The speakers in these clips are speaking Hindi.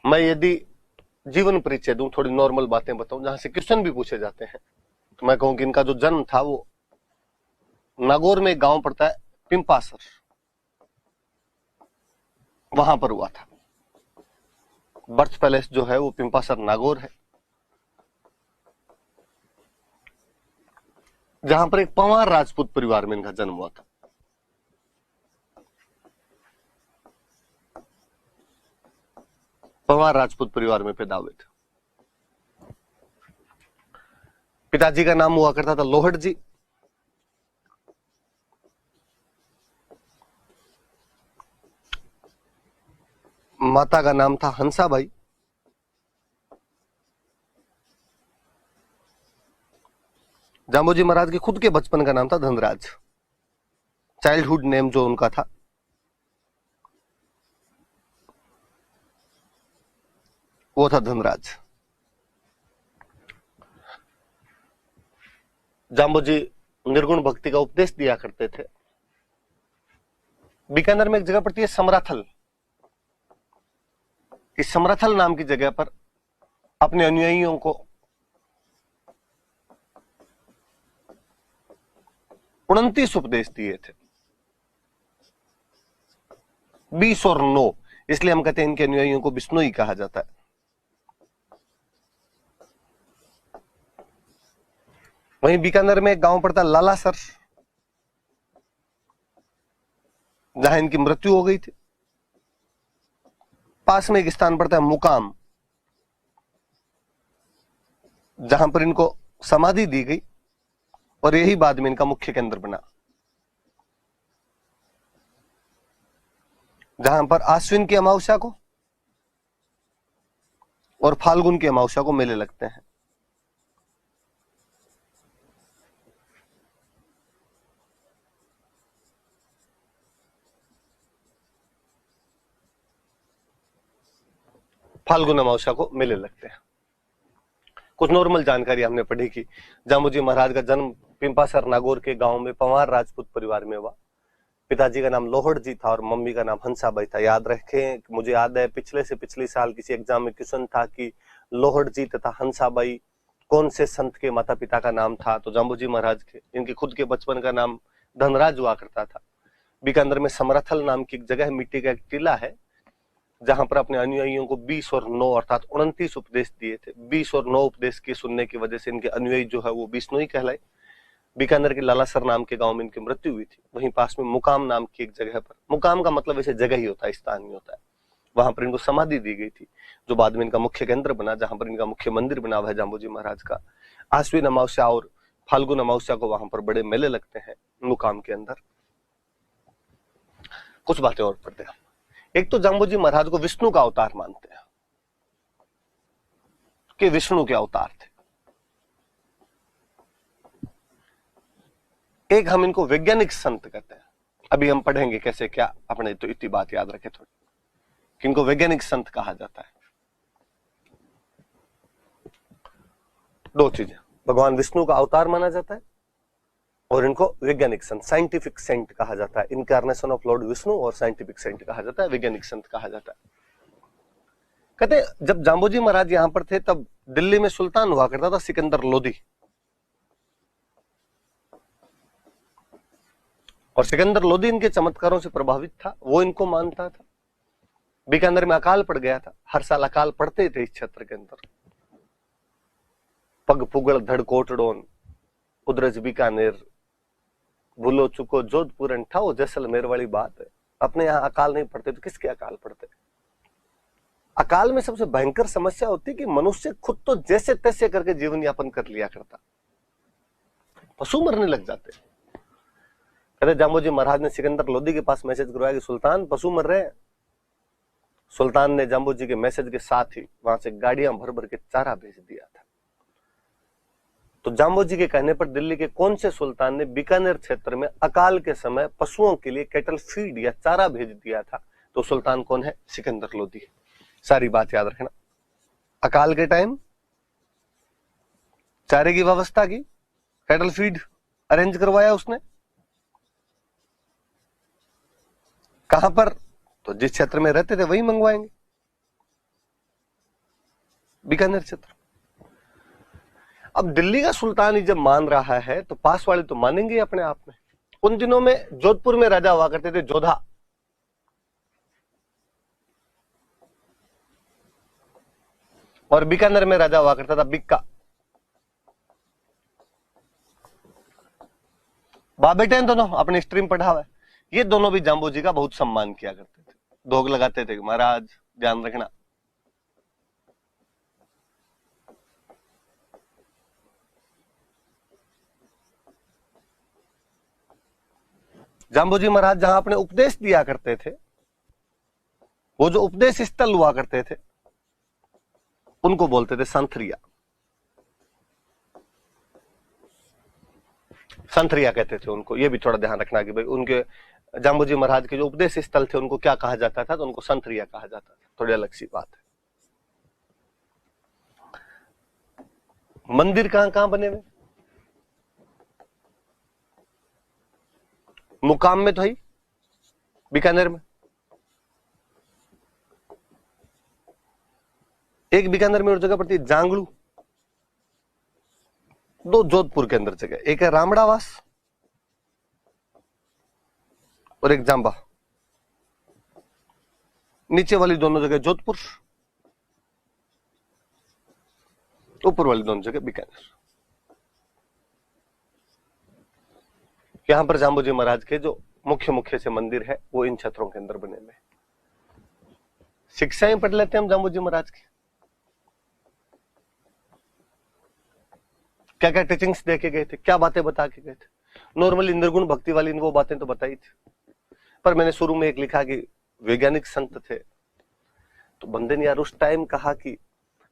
मैं यदि जीवन परिचय दूं, थोड़ी नॉर्मल बातें बताऊं जहां से क्वेश्चन भी पूछे जाते हैं, तो मैं कहूं कि इनका जो जन्म था वो नागौर में एक गांव पड़ता है पिंपासर, वहां पर हुआ था। बर्थ पैलेस जो है वो पिंपासर नागौर है, जहां पर एक पंवार राजपूत परिवार में इनका जन्म हुआ था। पंवार राजपूत परिवार में पैदा हुए थे। पिताजी का नाम हुआ करता था लोहड़ जी, माता का नाम था हंसाबाई, जांबोजी महाराज के खुद के बचपन का नाम था धनराज। चाइल्डहुड नेम जो उनका था वो था धनराज। जांबोजी निर्गुण भक्ति का उपदेश दिया करते थे। बीकानेर में एक जगह पड़ती है समराथल, इस समराथल नाम की जगह पर अपने अनुयायियों को 29 उपदेश दिए थे। 20 और 9, इसलिए हम कहते हैं इनके अनुयायियों को बिश्नोई कहा जाता है। वहीं बीकानेर में एक गांव पड़ता है लालासर, जहां इनकी मृत्यु हो गई थी। पास में एक स्थान पड़ता है मुकाम, जहां पर इनको समाधि दी गई और यही बाद में इनका मुख्य केंद्र बना, जहां पर आश्विन की अमावस्या को और फाल्गुन की अमावस्या को मेले लगते हैं। फाल्गुन अमावस्या को मेले लगते हैं। कुछ नॉर्मल जानकारी हमने पढ़ी कि जांबोजी महाराज का जन्म पिंपासर नागौर के गांव में पंवार राजपूत परिवार में हुआ। पिताजी का नाम लोहड़ जी था और मम्मी का नाम हंसाबाई था। याद रखें, मुझे याद है पिछले से पिछले साल किसी एग्जाम में क्वेश्चन था कि लोहड़ जी तथा हंसाबाई कौन से संत के माता पिता का नाम था, तो जांबोजी महाराज के। इनके खुद के बचपन का नाम धनराज हुआ करता था। बीकानेर में समराथल नाम की एक जगह है, मिट्टी का एक टीला है, जहां पर अपने अनुयायियों को 20 और 9 अर्थात 29 उपदेश दिए थे। 20 और 9 उपदेश के सुनने की वजह से इनके अनुयायी जो है वो बिश्नोई कहलाए। बीकानेर के लालासर नाम के गांव में इनकी मृत्यु हुई थी। वहीं पास में मुकाम नाम की एक जगह पर, मुकाम का मतलब वैसे जगह ही होता है, स्थान नहीं होता है, वहां पर इनको समाधि दी गई थी, जो बाद में इनका मुख्य केंद्र बना, जहां पर इनका मुख्य मंदिर बना हुआ है जांबोजी महाराज का। आश्विन अमावस्या और फाल्गुन अमावस्या को वहां पर बड़े मेले लगते हैं मुकाम के अंदर। कुछ बातें और पढ़ते हैं। एक तो जांबोजी महाराज को विष्णु का अवतार मानते हैं कि विष्णु के अवतार थे। एक हम इनको वैज्ञानिक संत कहते हैं, अभी हम पढ़ेंगे कैसे क्या, अपने तो इतनी बात याद रखे थोड़ी कि इनको वैज्ञानिक संत कहा जाता है। दो चीजें, भगवान विष्णु का अवतार माना जाता है और इनको वैज्ञानिक संत, साइंटिफिक सेंट कहा जाता है। इनकारनेशन ऑफ लॉर्ड विष्णु और साइंटिफिक सेंट कहा जाता है, वैज्ञानिक संत कहा जाता है। कहते जब जांबोजी महाराज यहां पर थे तब दिल्ली में सुल्तान हुआ करता था सिकंदर लोदी, और सिकंदर लोदी इनके चमत्कारों से प्रभावित था, वो इनको मानता था। बीकानेर में अकाल पड़ गया था, हर साल अकाल पड़ते थे इस क्षेत्र के अंदर। पग पुगड़ धड़ कोटड़ोन, उदरज बीकानेर, भूलो चुको जोधपुर ठाओ जैसलमेर वाली बात है। अपने यहाँ अकाल नहीं पड़ते तो किसके अकाल पड़ते? अकाल में सबसे भयंकर समस्या होती है कि मनुष्य खुद तो जैसे तैसे करके जीवन यापन कर लिया करता, पशु मरने लग जाते। कहते जांबोजी महाराज ने सिकंदर लोदी के पास मैसेज करवाया कि सुल्तान पशु मर रहे हैं। सुल्तान ने जांबोजी के मैसेज के साथ ही वहां से गाड़ियां भर भर के चारा भेज दिया था। तो जांबोजी के कहने पर दिल्ली के कौन से सुल्तान ने बीकानेर क्षेत्र में अकाल के समय पशुओं के लिए कैटल फीड या चारा भेज दिया था? तो सुल्तान कौन है? सिकंदर लोदी। सारी बात याद रखना। अकाल के टाइम चारे की व्यवस्था की, कैटल फीड अरेंज करवाया उसने। कहां पर? तो जिस क्षेत्र में रहते थे वही मंगवाएंगे। बीकानेर क्षेत्र। अब दिल्ली का सुल्तान ही जब मान रहा है तो पास वाले तो मानेंगे अपने आप में। उन दिनों में जोधपुर में राजा हुआ करते थे जोधा, और बीकानेर में राजा हुआ करता था बिक्का। बाप बेटे हैं दोनों, अपने स्ट्रीम पढ़ा हुआ है। ये दोनों भी जाम्बू जी का बहुत सम्मान किया करते थे, दोग लगाते थे, महाराज ध्यान रखना। जाम्बू जी महाराज जहां अपने उपदेश दिया करते थे, वो जो उपदेश स्थल हुआ करते थे, उनको बोलते थे संथरिया। संथरिया कहते थे उनको। ये भी थोड़ा ध्यान रखना कि भाई उनके जाम्बू जी महाराज के जो उपदेश स्थल थे उनको क्या कहा जाता था, तो उनको संथरिया कहा जाता था। थोड़ी अलग सी बात है। मंदिर कहां कहां बने हुए? मुकाम में तो है बीकानेर में, एक बीकानेर में और जगह पड़ती है जांगलू, दो जोधपुर के अंदर जगह, एक है रामड़ावास और एक जांबा। नीचे वाली दोनों जगह जोधपुर, ऊपर वाली दोनों जगह बीकानेर। यहां पर जाम्बू जी महाराज के जो मुख्य मुख्य से मंदिर है वो इन क्षेत्रों के अंदर बने हुए। शिक्षाएं पढ़ लेते हैं हम जाम्बू जी महाराज की। क्या क्या टीचिंग्स दे के गए थे, क्या बातें बता के गए थे। नॉर्मली निर्गुण भक्ति वाली वो बातें तो बताई थी, पर मैंने शुरू में एक लिखा कि वैज्ञानिक संत थे, तो बंदे ने यार उस टाइम कहा कि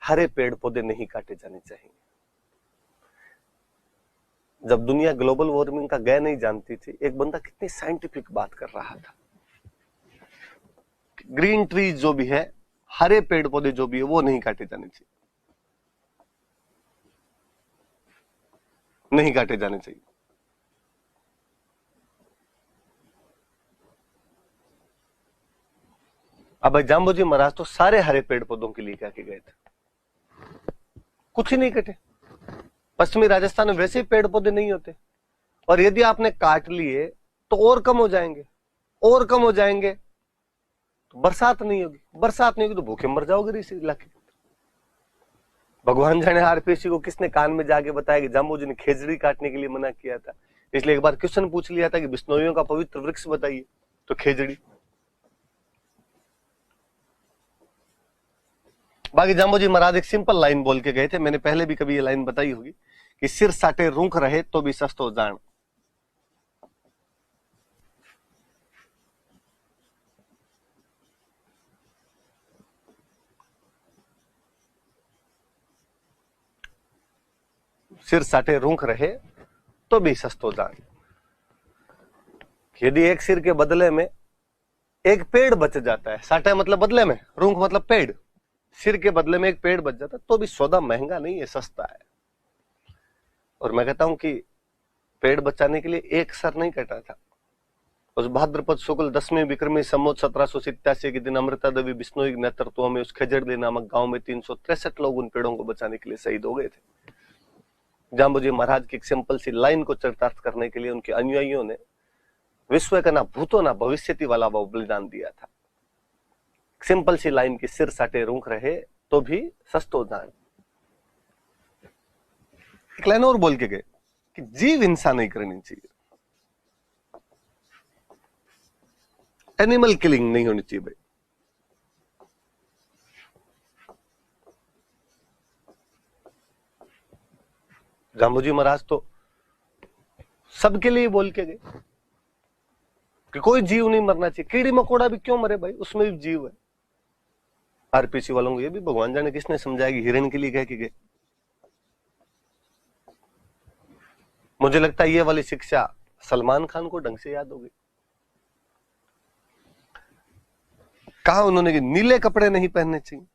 हरे पेड़ पौधे नहीं काटे जाने चाहिए। जब दुनिया ग्लोबल वार्मिंग का गए नहीं जानती थी, एक बंदा कितनी साइंटिफिक बात कर रहा था। ग्रीन ट्रीज जो भी है, हरे पेड़ पौधे जो भी है, वो नहीं काटे जाने चाहिए, नहीं काटे जाने चाहिए। अब भाई जाम्बू जी महाराज तो सारे हरे पेड़ पौधों के लिए क्या के गए थे, कुछ ही नहीं कटे। पश्चिमी राजस्थान में वैसे ही पेड़ पौधे नहीं होते, और यदि आपने काट लिए तो और कम हो जाएंगे, और कम हो जाएंगे तो बरसात नहीं होगी, बरसात नहीं होगी तो भूखे मर जाओगे इस इलाके। भगवान जाने आरपीसी को किसने कान में जाके बताया कि जाम्बू जी ने खेजड़ी काटने के लिए मना किया था। इसलिए एक बार क्वेश्चन पूछ लिया था कि बिश्नोइयों का पवित्र वृक्ष बताइए, तो खेजड़ी। बाकी जाम्बू जी महाराज एक सिंपल लाइन बोल के गए थे, मैंने पहले भी कभी ये लाइन बताई होगी कि सिर साटे रूख रहे तो भी सस्तो जान। सिर साटे रूख रहे तो भी सस्तो जान। यदि एक सिर के बदले में एक पेड़ बच जाता है, साटे मतलब बदले में, रूख मतलब पेड़, सिर के बदले में एक पेड़ बच जाता है, तो भी सौदा महंगा नहीं है, सस्ता है। और मैं कहता हूं कि पेड़ बचाने के लिए एक सर नहीं कटा था। उस भाद्रपद शुक्ल 10वीं विक्रमी संवत 1787 के दिन अमृता देवी बिश्नोई के नेतृत्व में उस खेजड़दी नामक गांव में 363 लोग उन पेड़ों को बचाने के लिए शहीद हो गए थे। जाम्बू जी महाराज की एक सिंपल सी लाइन को चरितार्थ करने के लिए उनके अनुयायियों ने विश्व का ना भूतो ना भविष्यति वाला वो बलिदान दिया था। सिंपल सी लाइन की सिर साटे रूख रहे तो भी सस्तो जान। एक लाइन और बोल के गए कि जीव हिंसा नहीं करनी चाहिए, एनिमल किलिंग नहीं होनी चाहिए भाई। जाम्बू जी महाराज तो सबके लिए बोल के गए कि कोई जीव नहीं मरना चाहिए। कीड़ी मकोड़ा भी क्यों मरे भाई, उसमें भी जीव है। आरपीसी वालों को ये भी भगवान जाने किसने समझाया कि हिरण के लिए कह के गए। मुझे लगता है ये वाली शिक्षा सलमान खान को ढंग से याद हो गई। कहा उन्होंने कि नीले कपड़े नहीं पहनने चाहिए।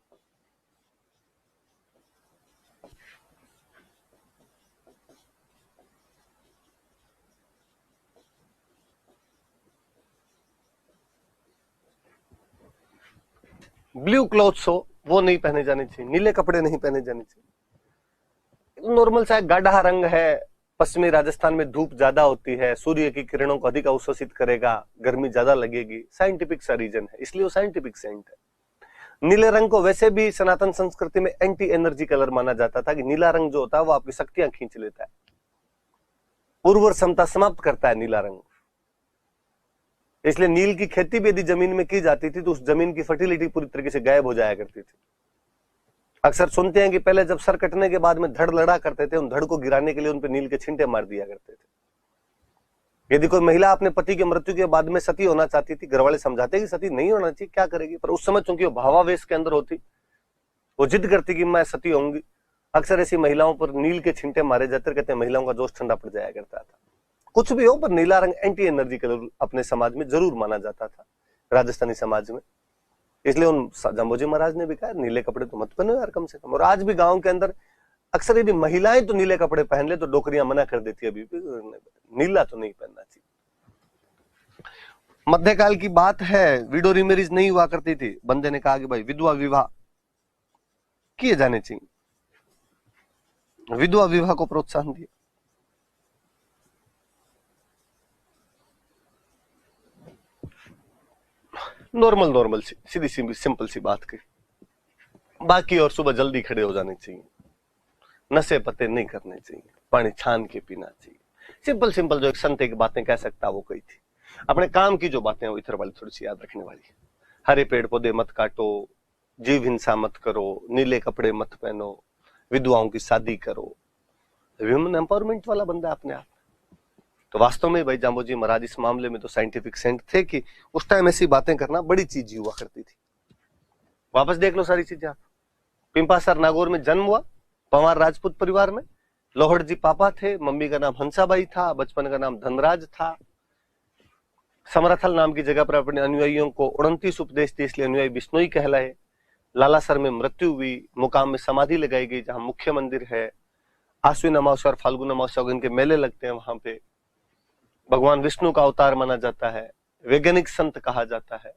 ब्लू क्लॉथ्स हो वो नहीं पहने जाने चाहिए, नीले कपड़े नहीं पहने जाने चाहिए। नॉर्मल सा गाढ़ा रंग है, पश्चिमी राजस्थान में धूप ज्यादा होती है, सूर्य की किरणों को अधिक अवशोषित करेगा, गर्मी ज्यादा लगेगी, साइंटिफिक सा रीजन है, इसलिए वो साइंटिफिक सेंट है। नीले रंग को वैसे भी सनातन संस्कृति में एंटी एनर्जी कलर माना जाता था कि नीला रंग जो होता है वो आपकी शक्तियां खींच लेता है, उर्वर क्षमता समाप्त करता है नीला रंग। इसलिए नील की खेती भी यदि जमीन में की जाती थी तो उस जमीन की फर्टिलिटी पूरी तरीके से गायब हो जाया करती थी। अक्सर सुनते हैं कि पहले जब सर कटने के बाद में धड़ लड़ा करते थे, उन धड़ को गिराने के लिए उन पे नील के छींटे मार दिया करते थे। यदि कोई महिला अपने पति की मृत्यु के बाद में सती होना चाहती थी, घरवाले समझाते कि सती नहीं होना चाहिए, क्या करेगी, पर उस समय चूंकि वो भावावेश के अंदर होती, वो जिद करती कि मैं सती होंगी, अक्सर ऐसी महिलाओं पर नील के छींटे मारे जाते, कहते हैं महिलाओं का जोश ठंडा पड़ जाया करता था। कुछ भी हो, पर नीला रंग एंटी एनर्जी कलर अपने समाज में जरूर माना जाता था, राजस्थानी समाज में। इसलिए उन जाम्बोजी महाराज ने भी कहा नीले कपड़े तो मत पहनो यार कम से कम। और आज भी गांव के अंदर अक्सर यदि महिलाएं तो नीले कपड़े पहन ले तो डोकरियां मना कर देती है, अभी भी नीला तो नहीं पहनना चाहिए। मध्यकाल की बात है, विडो रीमैरिज नहीं हुआ करती थी। बंदे ने कहा कि भाई विधवा विवाह किए जाने चाहिए, विधवा विवाह को प्रोत्साहन दिया। नॉर्मल सी सीधी सी सिंपल सी बात की। बाकी और सुबह जल्दी खड़े हो जाने चाहिए, नशे पते नहीं करने चाहिए, पानी छान के पीना चाहिए। सिंपल जो एक संत एक बातें कह सकता वो कही थी। अपने काम की जो बातें वो इधर वाली थोड़ी सी याद रखने वाली है। हरे पेड़ पौधे मत काटो, जीव हिंसा मत करो, नीले कपड़े मत पहनो, विधवाओं की शादी करो। ह्यूमन एम्पावरमेंट वाला बंदा अपने आप। तो वास्तव में भाई जाम्बोजी महाराज इस मामले में तो साइंटिफिक सेंट थे कि उस टाइम ऐसी बातें करना बड़ी चीज हुआ करती थी। वापस देख लो सारी चीजें आप। पिंपासर नागौर में जन्म हुआ, पंवार राजपूत परिवार में। लोहड़ जी पापा थे, मम्मी का नाम हंसाबाई था, बचपन का नाम धनराज था। समरथल नाम की जगह पर अपने अनुयायियों को 29 उपदेश दिए, इसलिए अनुयायी बिश्नोई कहलाए। लालासर में मृत्यु हुई, मुकाम में समाधि लगाई गई जहां मुख्य मंदिर है। आश्विन अमावस्या और फाल्गुन अमावस्या इनके मेले लगते हैं वहां पे। भगवान विष्णु का अवतार माना जाता है, वैज्ञानिक संत कहा जाता है।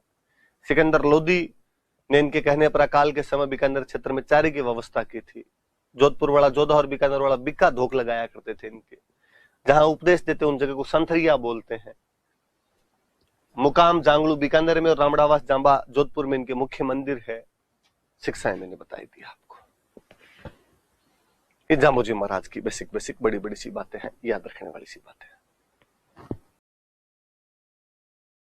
सिकंदर लोदी ने इनके कहने पर अकाल के समय बीकानेर क्षेत्र में चारे की व्यवस्था की थी। जोधपुर वाला जोधा और बीकानेर वाला बिक्का धोख लगाया करते थे इनके। जहां उपदेश देते उन जगह को संथरिया बोलते हैं। मुकाम जांगलू बीकानेर में और रामड़ावास जांबा जोधपुर में इनके मुख्य मंदिर है। शिक्षाएं मैंने बताई दी आपको। ये जाम्बोजी महाराज की बेसिक बड़ी सी बातें हैं, याद रखने वाली सी बातें हैं।